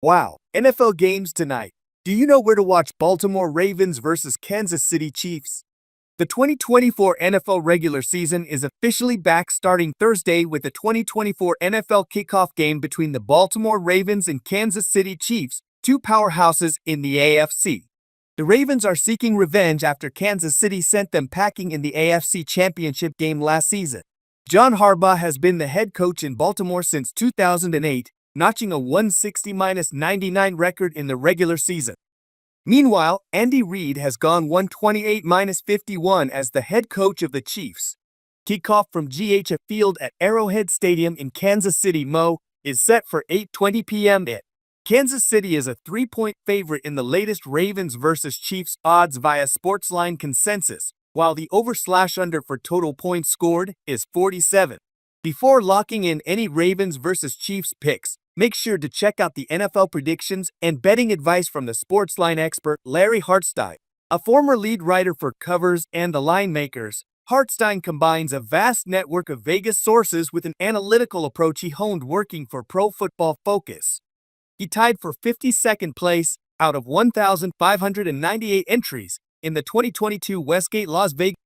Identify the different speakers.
Speaker 1: Wow, NFL games tonight. Do you know where to watch Baltimore Ravens versus Kansas City Chiefs? The 2024 NFL regular season is officially back starting Thursday with the 2024 NFL Kickoff Game between the Baltimore Ravens and Kansas City Chiefs, two powerhouses in the AFC. The Ravens are seeking revenge after Kansas City sent them packing in the AFC Championship Game last season. John Harbaugh has been the head coach in Baltimore since 2008, notching a 160-99 record in the regular season. Meanwhile, Reid has gone 128-51 as the head coach of the Chiefs. Kickoff from GHF Field at Arrowhead Stadium in Kansas City, Mo, is set for 8:20 p.m. Kansas City is a 3-point favorite in the latest Ravens vs. Chiefs odds via Sportsline consensus, while the over/under for total points scored is 47. Before locking in any Ravens vs. Chiefs picks, make sure to check out the NFL predictions and betting advice from the Sportsline expert Larry Hartstein. A former lead writer for Covers and The Line Makers, Hartstein combines a vast network of Vegas sources with an analytical approach he honed working for Pro Football Focus. He tied for 52nd place out of 1,598 entries in the 2022 Westgate Las Vegas